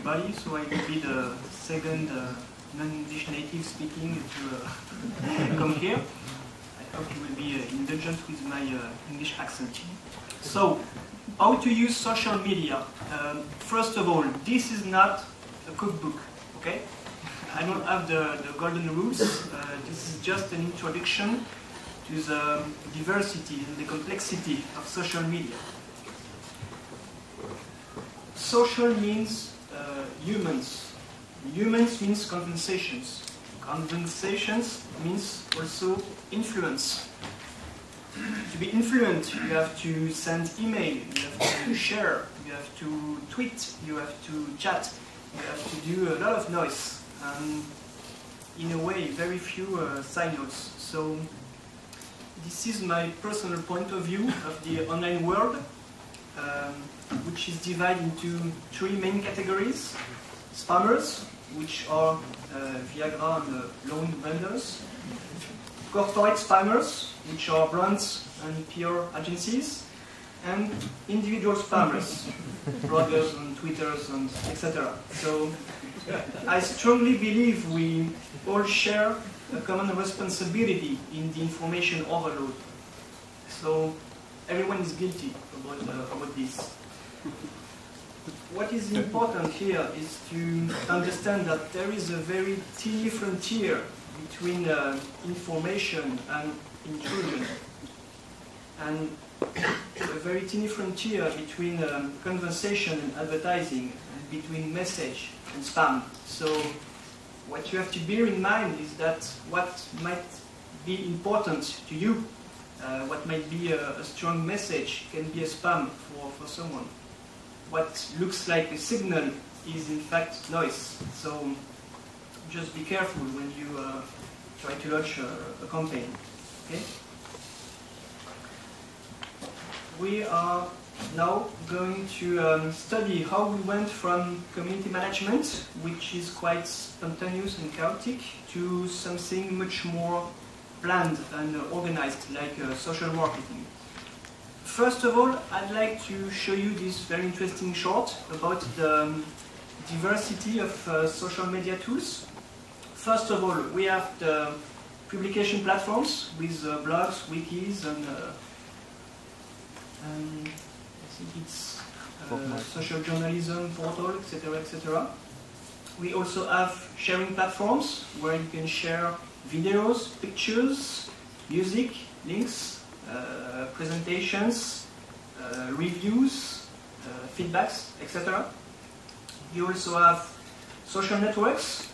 everybody. So I will be the second non-English native speaking to come here. I hope you will be indulgent with my English accent. So, how to use social media? First of all, this is not a cookbook, okay? I don't have the golden rules. This is just an introduction to the diversity and the complexity of social media. Social means humans. Humans means conversations. Conversations means also influence. To be influent, you have to send email, you have to share, you have to tweet, you have to chat, you have to do a lot of noise. And in a way, very few signals. So this is my personal point of view of the online world, which is divided into three main categories. Spammers, which are Viagra and loan vendors. Corporate spammers, which are brands and PR agencies. And individual spammers, bloggers and Twitters and etc. So I strongly believe we all share a common responsibility in the information overload. So everyone is guilty about this. What is important here is to understand that there is a very tiny frontier between information and intrusion, and a very tiny frontier between conversation and advertising, and between message and spam. So what you have to bear in mind is that what might be important to you, what might be a strong message, can be a spam for someone. What looks like a signal is in fact noise. So just be careful when you try to launch a campaign. Okay? We are now going to study how we went from community management, which is quite spontaneous and chaotic, to something much more planned and organized, like social marketing. First of all, I'd like to show you this very interesting short about the diversity of social media tools. First of all, we have the publication platforms with blogs, wikis, and I think it's social journalism portal, etc., etc. We also have sharing platforms where you can share videos, pictures, music, links, presentations, reviews, feedbacks, etc. You also have social networks,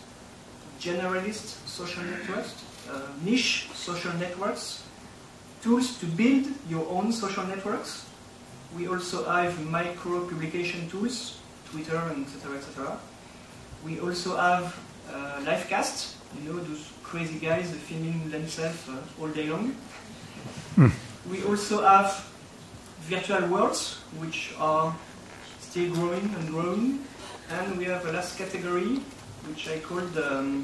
generalist social networks, niche social networks, tools to build your own social networks. We also have micro publication tools, Twitter, and etc., etc. We also have livecast, you know, those crazy guys filming themselves all day long. We also have virtual worlds, which are still growing and growing. And we have a last category, which I call the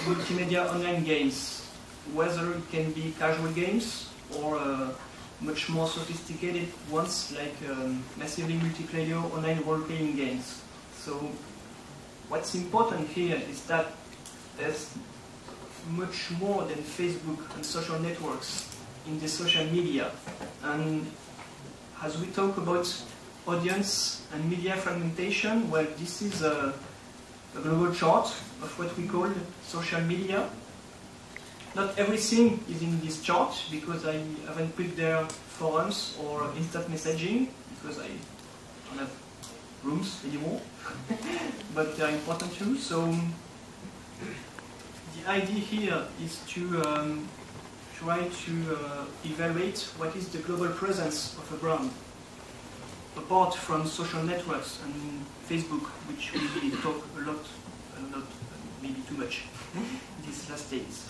multimedia online games, whether it can be casual games or much more sophisticated ones like massively multiplayer online role-playing games. So what's important here is that there's much more than Facebook and social networks in the social media. And as we talk about audience and media fragmentation, well, this is a global chart of what we call social media. Not everything is in this chart because I haven't put there forums or instant messaging because I don't have rooms anymore, but they are important too. So the idea here is to try to evaluate what is the global presence of a brand, apart from social networks and Facebook, which we talk a lot, not maybe too much, these last days.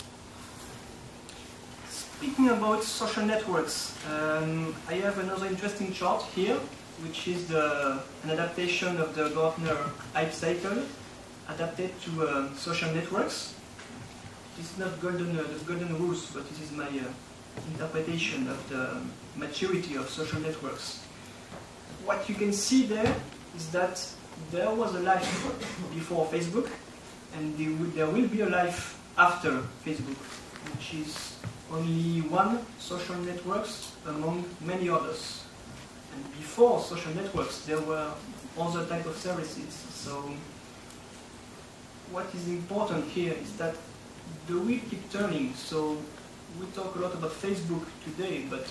Speaking about social networks, I have another interesting chart here, which is an adaptation of the Gartner Hype Cycle, adapted to social networks. This is not golden rules, but this is my interpretation of the maturity of social networks. What you can see there is that there was a life before Facebook, and there will be a life after Facebook, which is only one social networks among many others. And before social networks, there were other type of services. So what is important here is that the wheel keeps turning. So we talk a lot about Facebook today, but